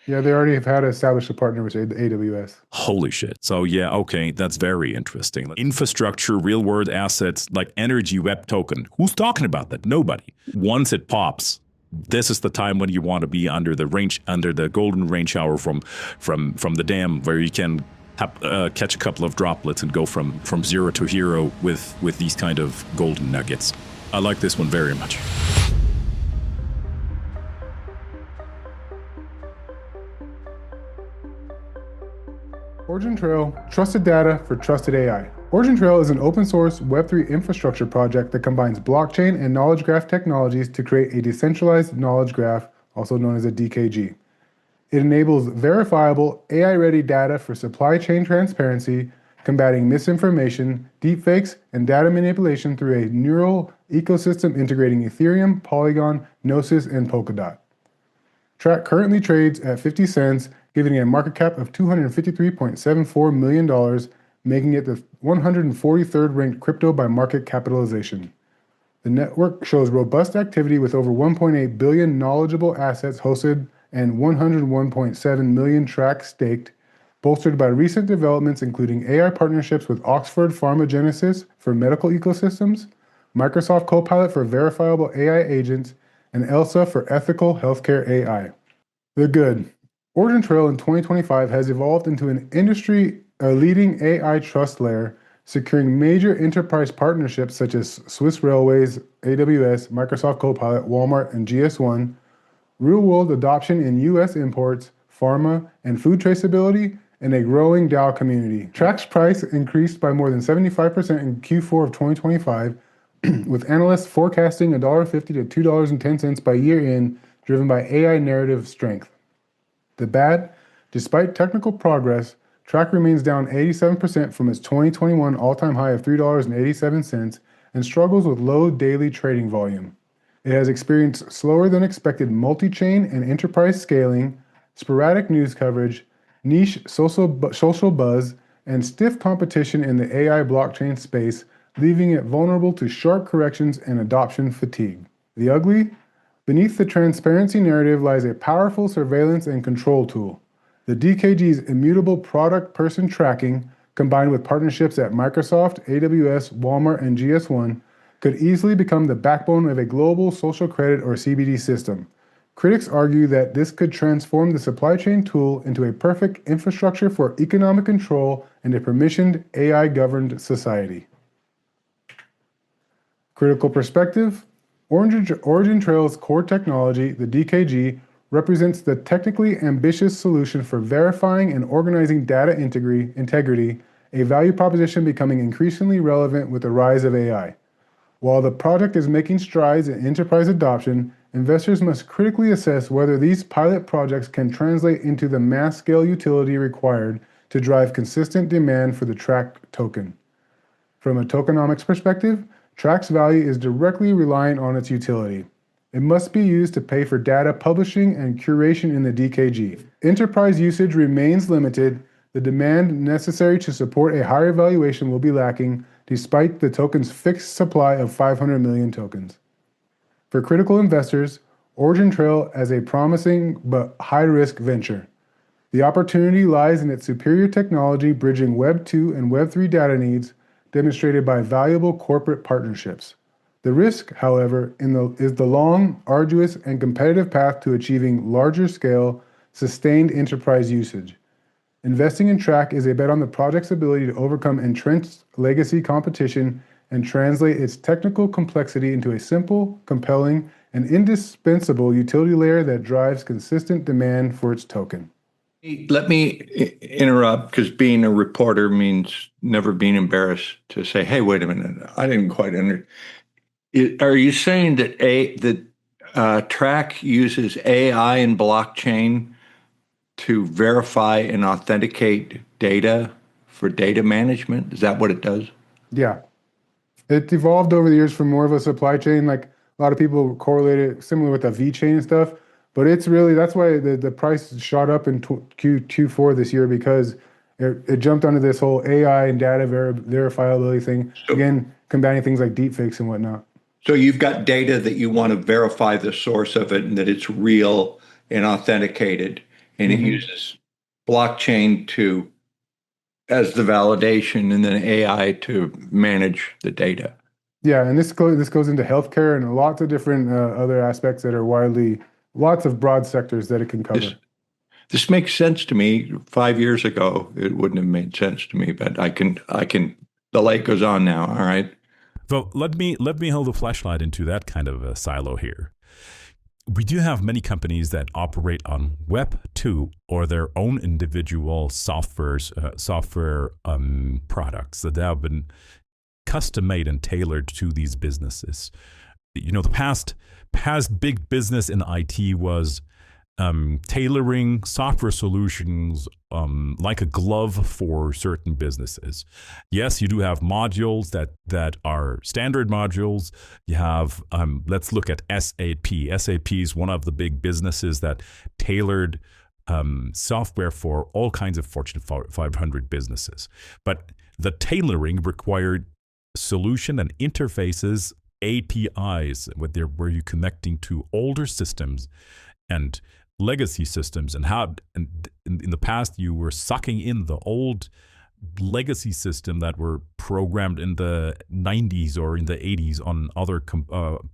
Yeah, they already have had established a partner with AWS. Holy shit. So, yeah, okay, that's very interesting. Like, infrastructure, real world assets, like energy web token. Who's talking about that? Nobody. Once it pops, this is the time when you want to be under the golden rain shower from the dam, where you can catch a couple of droplets and go from zero to hero with these kind of golden nuggets. I like this one very much. Origin Trail, trusted data for trusted AI. Origin Trail is an open source Web3 infrastructure project that combines blockchain and knowledge graph technologies to create a decentralized knowledge graph, also known as a DKG. It enables verifiable AI-ready data for supply chain transparency, combating misinformation, deepfakes, and data manipulation through a neural ecosystem integrating Ethereum, Polygon, Gnosis, and Polkadot. Track currently trades at 50 cents, giving it a market cap of $253.74 million, making it the 143rd ranked crypto by market capitalization. The network shows robust activity with over 1.8 billion knowledgeable assets hosted and 101.7 million tracks staked, bolstered by recent developments including AI partnerships with Oxford Pharmagenesis for medical ecosystems, Microsoft Copilot for verifiable AI agents, and ELSA for ethical healthcare AI. The good. Origin Trail in 2025 has evolved into an industry-leading AI trust layer, securing major enterprise partnerships such as Swiss Railways, AWS, Microsoft Copilot, Walmart, and GS1, real-world adoption in U.S. imports, pharma, and food traceability, and a growing DAO community. Track's price increased by more than 75% in Q4 of 2025, with analysts forecasting $1.50 to $2.10 by year-end, driven by AI narrative strength. The bad, despite technical progress, Track remains down 87% from its 2021 all-time high of $3.87 and struggles with low daily trading volume. It has experienced slower than expected multi-chain and enterprise scaling, sporadic news coverage, niche social buzz, and stiff competition in the AI blockchain space, leaving it vulnerable to sharp corrections and adoption fatigue. The ugly? Beneath the transparency narrative lies a powerful surveillance and control tool. The DKG's immutable product person tracking, combined with partnerships at Microsoft, AWS, Walmart, and GS1, could easily become the backbone of a global social credit or CBD system. Critics argue that this could transform the supply chain tool into a perfect infrastructure for economic control and a permissioned AI-governed society. Critical perspective. Origin Trail's core technology, the DKG, represents the technically ambitious solution for verifying and organizing data integrity, a value proposition becoming increasingly relevant with the rise of AI. While the project is making strides in enterprise adoption, investors must critically assess whether these pilot projects can translate into the mass-scale utility required to drive consistent demand for the Track token. From a tokenomics perspective, Track's value is directly reliant on its utility. It must be used to pay for data publishing and curation in the DKG. Enterprise usage remains limited. The demand necessary to support a higher valuation will be lacking, despite the token's fixed supply of 500 million tokens. For critical investors, Origin Trail as a promising but high-risk venture. The opportunity lies in its superior technology bridging Web 2 and Web 3 data needs, demonstrated by valuable corporate partnerships. The risk, however, is the long, arduous, and competitive path to achieving larger-scale, sustained enterprise usage. Investing in Track is a bet on the project's ability to overcome entrenched legacy competition and translate its technical complexity into a simple, compelling, and indispensable utility layer that drives consistent demand for its token. Let me interrupt, because being a reporter means never being embarrassed to say, hey, wait a minute, I didn't quite understand. Are you saying that Track uses AI and blockchain to verify and authenticate data for data management? Is that what it does? Yeah. It evolved over the years from more of a supply chain, like a lot of people correlate it similar with the V-chain and stuff. But it's really, that's why the price shot up in Q4 this year, because it jumped onto this whole AI and data verifiability thing. Again, combating things like deepfakes and whatnot. So you've got data that you want to verify the source of it and that it's real and authenticated. and it uses blockchain to as the validation, and then AI to manage the data. Yeah, and this goes into healthcare and lots of different other aspects that are lots of broad sectors that it can This cover. this makes sense to me. 5 years ago, it wouldn't have made sense to me, but I can. The light goes on now. All right. So let me hold a flashlight into that kind of a silo here. We do have many companies that operate on Web 2 or their own individual software products that have been custom made and tailored to these businesses. The past big business in IT was tailoring software solutions like a glove for certain businesses. Yes, you do have modules that are standard modules. You have let's look at SAP. SAP is one of the big businesses that tailored software for all kinds of Fortune 500 businesses. But the tailoring required solution and interfaces, APIs, where you're connecting to older systems and legacy systems, and how in the past you were sucking in the old legacy system that were programmed in the 90s or in the 80s on other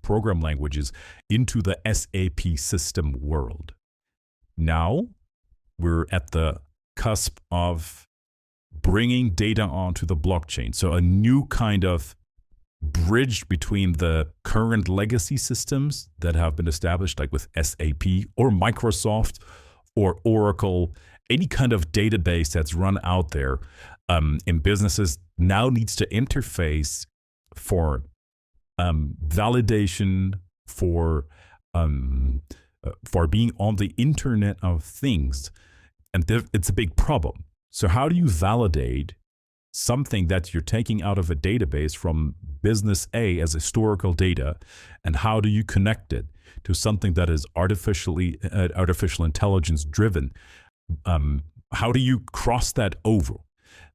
program languages into the SAP system world. Now we're at the cusp of bringing data onto the blockchain. So a new kind of bridge between the current legacy systems that have been established, like with SAP or Microsoft or Oracle, any kind of database that's run out there in businesses now needs to interface for validation, for being on the Internet of Things. And it's a big problem. So how do you validate something that you're taking out of a database from business A as historical data, and how do you connect it to something that is artificial intelligence driven? How do you cross that over?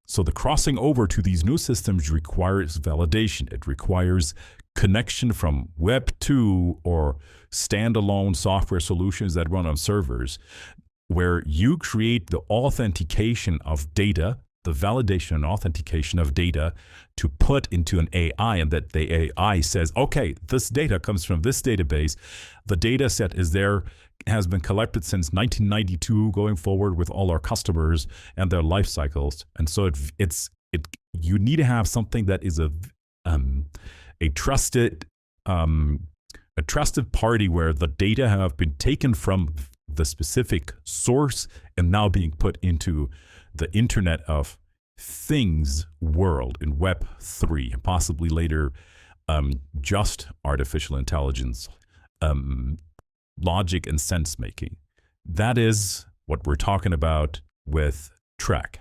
So the crossing over to these new systems requires validation. It requires connection from Web 2 or standalone software solutions that run on servers, where you create the authentication of data, the validation and authentication of data to put into an AI, and that the AI says, okay, this data comes from this database. The data set is there, has been collected since 1992 going forward with all our customers and their life cycles. And so you need to have something that is a trusted party, where the data have been taken from the specific source and now being put into the Internet of Things world in Web 3, and possibly later just artificial intelligence, logic and sense making. That is what we're talking about with Track.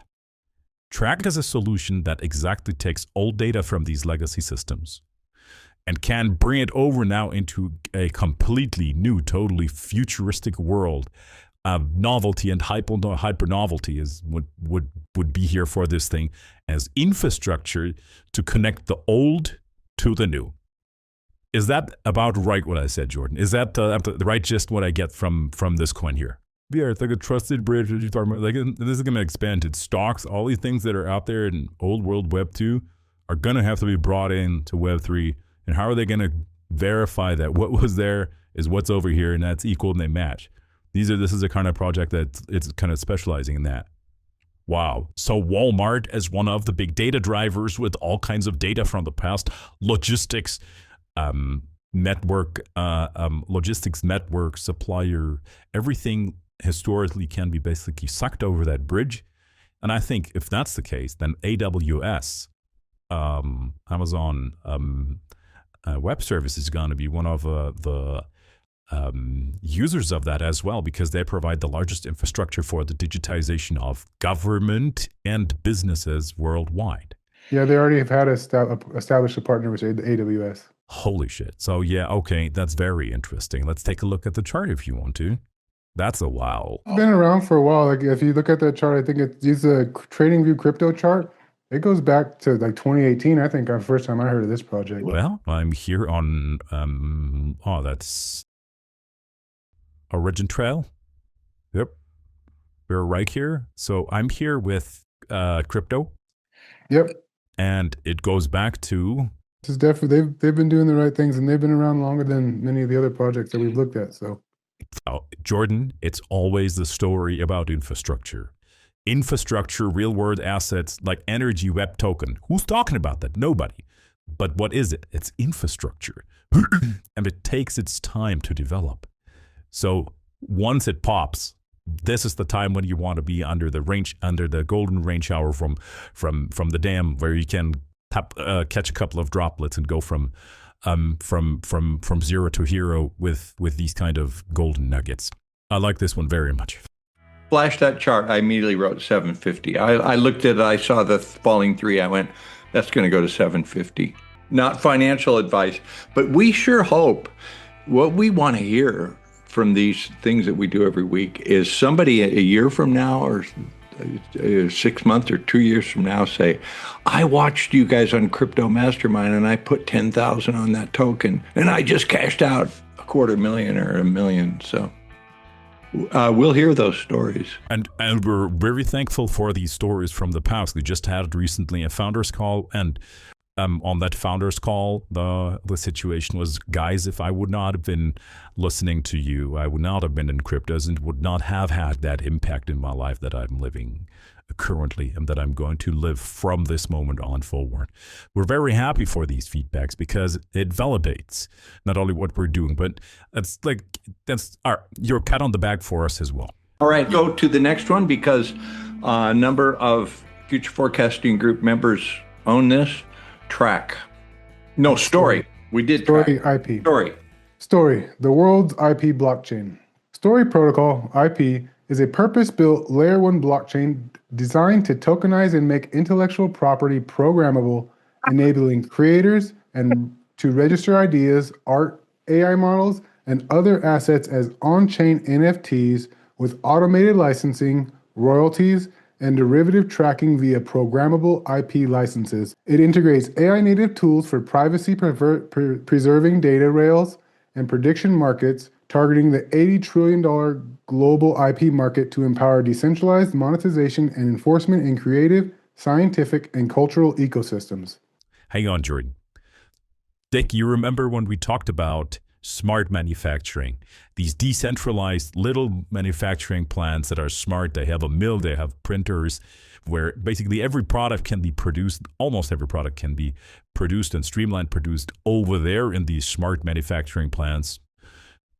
Track is a solution that exactly takes old data from these legacy systems and can bring it over now into a completely new, totally futuristic world. Novelty and hyper novelty is what would be here for this thing as infrastructure to connect the old to the new. Is that about right what I said, Jordan? Is that the right gist what I get from this coin here? Yeah, it's like a trusted bridge that you're talking about. Like, this is going to expand to stocks. All these things that are out there in old world Web 2 are going to have to be brought in to Web 3. And how are they going to verify that what was there is what's over here and that's equal and they match? This is a kind of project that it's kind of specializing in that. Wow. So Walmart as one of the big data drivers with all kinds of data from the past, logistics network, supplier, everything historically can be basically sucked over that bridge. And I think if that's the case, then AWS, Amazon Web Service is going to be one of the users of that as well, because they provide the largest infrastructure for the digitization of government and businesses worldwide. Yeah, they already have had established a partner with AWS. Holy shit. So yeah, okay, that's very interesting. Let's take a look at the chart if you want to. That's a wow. It's been around for a while. Like if you look at that chart, I think it's a TradingView crypto chart. It goes back to like 2018, I think, the first time I heard of this project. Well, I'm here on that's Origin Trail. Yep. We're right here. So I'm here with crypto, Yep. and it goes back to This is definitely they've been doing the right things, and they've been around longer than many of the other projects that we've looked at. So Jordan. It's always the story about infrastructure. Infrastructure, real world assets like energy web token. Who's talking about that? Nobody. But what is it? It's infrastructure. And it takes its time to develop. So once it pops, this is the time when you want to be under the golden rain shower from the dam, where you can catch a couple of droplets and go from zero to hero with these kind of golden nuggets. I like this one very much. Flash that chart. I immediately wrote 750. I looked at it. I saw the falling three. I went, that's going to go to 750. Not financial advice, but we sure hope what we want to hear from these things that we do every week is somebody a year from now or 6 months or 2 years from now say, I watched you guys on Crypto Mastermind and I put 10,000 on that token and I just cashed out $250,000 or $1 million. So we'll hear those stories. And we're very thankful for these stories from the past. We just had recently a founders call, and on that founders call, the situation was, guys, if I would not have been listening to you, I would not have been in cryptos and would not have had that impact in my life that I'm living currently and that I'm going to live from this moment on forward. We're very happy for these feedbacks because it validates not only what we're doing, but that's your pat on the back for us as well. All right, go to the next one because a number of Future Forecasting Group members own this. Story. We did Story track. IP. Story, the world's IP blockchain. Story Protocol, IP, is a purpose-built Layer 1 blockchain designed to tokenize and make intellectual property programmable, enabling creators and to register ideas, art, AI models, and other assets as on-chain NFTs with automated licensing, royalties, and derivative tracking via programmable IP licenses. It integrates AI-native tools for privacy-preserving data rails and prediction markets, targeting the $80 trillion global IP market to empower decentralized monetization and enforcement in creative, scientific, and cultural ecosystems. Hang on, Jordan. Dick, you remember when we talked about smart manufacturing, these decentralized little manufacturing plants that are smart? They have a mill, they have printers, where basically every product can be produced, almost every product can be produced and streamlined produced over there in these smart manufacturing plants.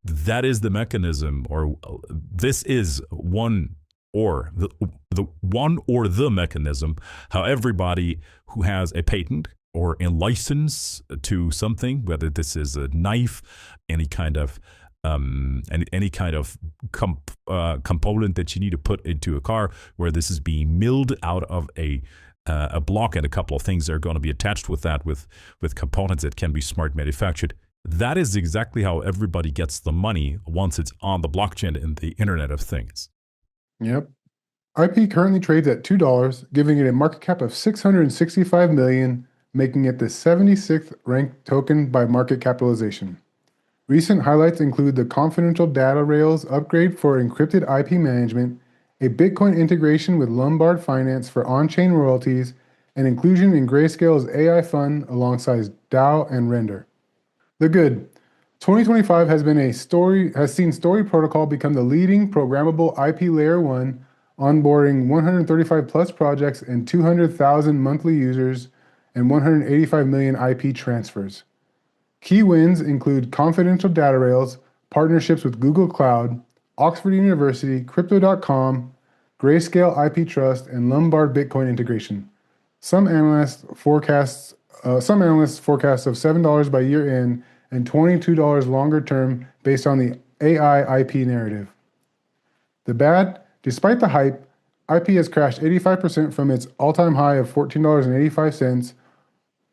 That is the mechanism, or this is one or the mechanism how everybody who has a patent or a license to something, whether this is a knife, any kind of component that you need to put into a car, where this is being milled out of a block, and a couple of things are going to be attached with that, with components that can be smart manufactured. That is exactly how everybody gets the money once it's on the blockchain in the Internet of Things. Yep. IP currently trades at $2, giving it a market cap of $665 million, making it the 76th ranked token by market capitalization. Recent highlights include the confidential data rails upgrade for encrypted IP management, a Bitcoin integration with Lombard Finance for on-chain royalties, and inclusion in Grayscale's AI fund alongside DAO and Render. The good. 2025 has seen Story Protocol become the leading programmable IP Layer 1, onboarding 135 plus projects and 200,000 monthly users and 185 million IP transfers. Key wins include confidential data rails, partnerships with Google Cloud, Oxford University, Crypto.com, Grayscale IP Trust, and Lombard Bitcoin integration. Some analysts forecast of $7 by year end and $22 longer term based on the AI IP narrative. The bad, despite the hype, IP has crashed 85% from its all-time high of $14.85,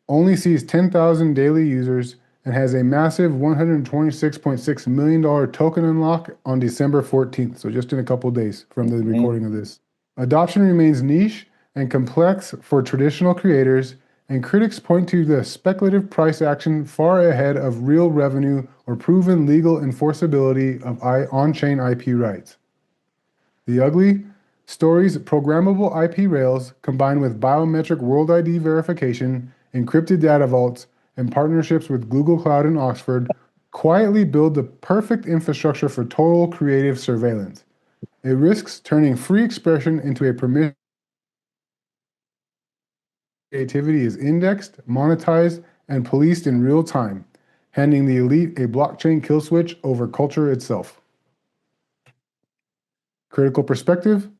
only sees 10,000 daily users, and has a massive $126.6 million token unlock on December 14th, so just in a couple days from the recording of this. Adoption remains niche and complex for traditional creators, and critics point to the speculative price action far ahead of real revenue or proven legal enforceability of on-chain IP rights. The ugly, Story's programmable IP rails, combined with biometric World ID verification, encrypted data vaults, and partnerships with Google Cloud and Oxford, quietly build the perfect infrastructure for total creative surveillance. It risks turning free expression into a permission. Creativity is indexed, monetized, and policed in real time, handing the elite a blockchain kill switch over culture itself. Critical perspective.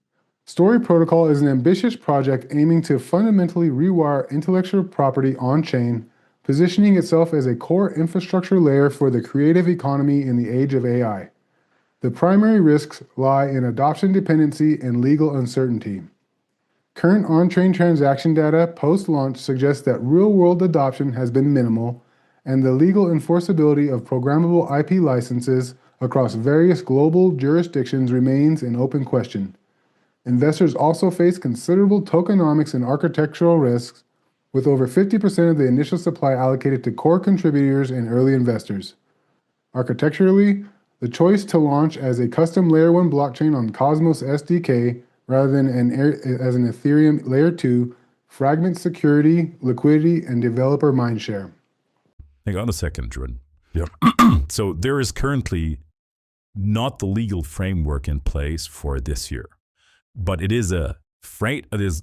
Story Protocol is an ambitious project aiming to fundamentally rewire intellectual property on-chain, positioning itself as a core infrastructure layer for the creative economy in the age of AI. The primary risks lie in adoption dependency and legal uncertainty. Current on-chain transaction data post-launch suggests that real-world adoption has been minimal, and the legal enforceability of programmable IP licenses across various global jurisdictions remains an open question. Investors also face considerable tokenomics and architectural risks, with over 50% of the initial supply allocated to core contributors and early investors. Architecturally, the choice to launch as a custom Layer 1 blockchain on Cosmos SDK rather than as an Ethereum Layer 2 fragments security, liquidity, and developer mindshare. Hang on a second, Jordan. Yeah. So there is currently not the legal framework in place for this year, but it is a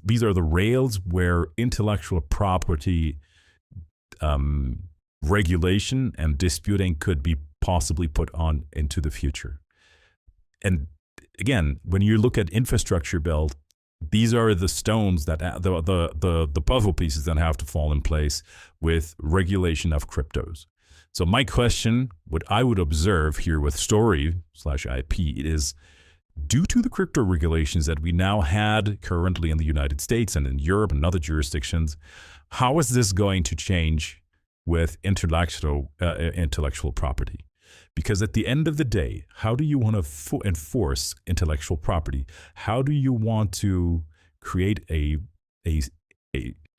these are the rails where intellectual property regulation and disputing could be possibly put on into the future. And again, when you look at infrastructure build, these are the stones that the puzzle pieces that have to fall in place with regulation of cryptos. So my question, what I would observe here with Story/IP, it is due to the crypto regulations that we now had currently in the United States and in Europe and other jurisdictions, how is this going to change with intellectual property? Because at the end of the day, how do you want to enforce intellectual property? How do you want to create a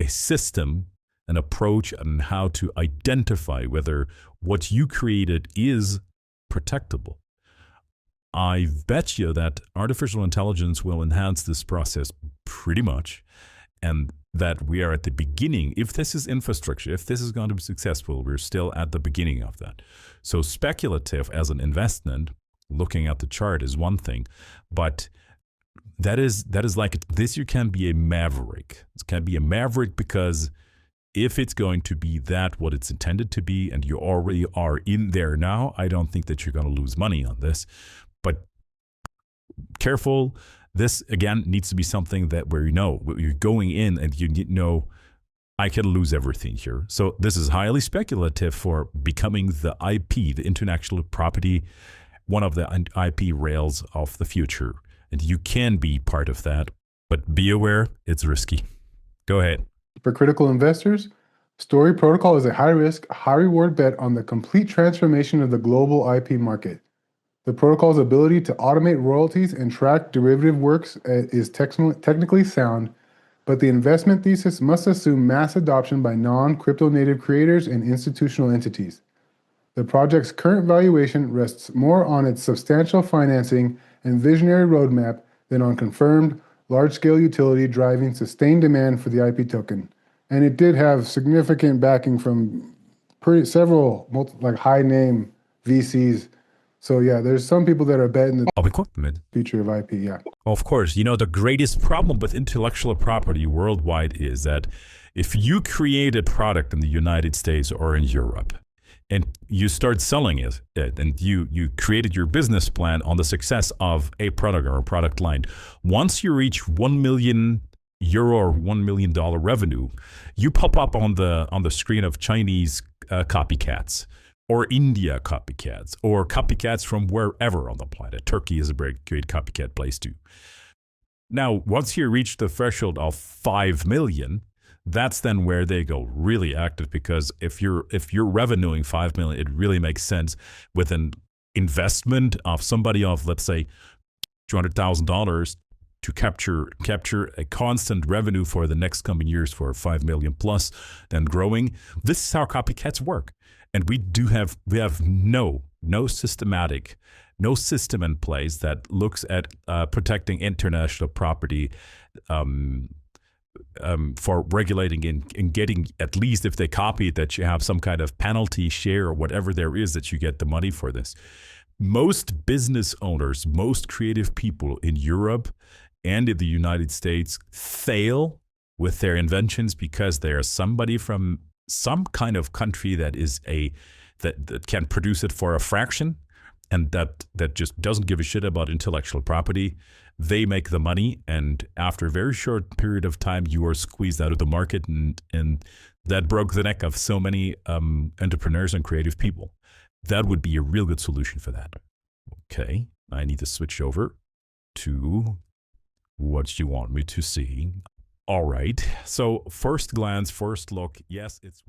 system, an approach on how to identify whether what you created is protectable? I bet you that artificial intelligence will enhance this process pretty much, and that we are at the beginning. If this is infrastructure, if this is going to be successful, we're still at the beginning of that. So speculative as an investment, looking at the chart is one thing, but that is like this. You can be a maverick. It can be a maverick because if it's going to be that what it's intended to be, and you already are in there now, I don't think that you're going to lose money on this. But careful. This, again, needs to be something that where you're going in and you know, I can lose everything here. So this is highly speculative for becoming the IP, the intellectual property, one of the IP rails of the future. And you can be part of that, but be aware, it's risky. Go ahead. For critical investors, Story Protocol is a high-risk, high-reward bet on the complete transformation of the global IP market. The protocol's ability to automate royalties and track derivative works is technically sound, but the investment thesis must assume mass adoption by non-crypto native creators and institutional entities. The project's current valuation rests more on its substantial financing and visionary roadmap than on confirmed, large-scale utility driving sustained demand for the IP token. And it did have significant backing from several high-name VCs. So yeah, there's some people that are betting the future of IP, yeah. Of course, the greatest problem with intellectual property worldwide is that if you create a product in the United States or in Europe, and you start selling it and you created your business plan on the success of a product or a product line, once you reach €1 million or $1 million revenue, you pop up on the screen of Chinese copycats, or India copycats, or copycats from wherever on the planet. Turkey is a very great copycat place too. Now, once you reach the threshold of 5 million, that's then where they go really active, because if you're revenuing 5 million, it really makes sense with an investment of somebody of, let's say, $200,000 to capture a constant revenue for the next coming years for 5 million plus, then growing. This is how copycats work. And we have no systematic no system in place that looks at protecting international property, for regulating and getting, at least if they copy it, that you have some kind of penalty share or whatever there is, that you get the money for this. Most business owners, most creative people in Europe and in the United States fail with their inventions because there's somebody from some kind of country that is that can produce it for a fraction, and that just doesn't give a shit about intellectual property. They make the money, and after a very short period of time, you are squeezed out of the market, and that broke the neck of so many entrepreneurs and creative people. That would be a real good solution for that. Okay, I need to switch over to what you want me to see. All right, so first glance, first look, yes, it's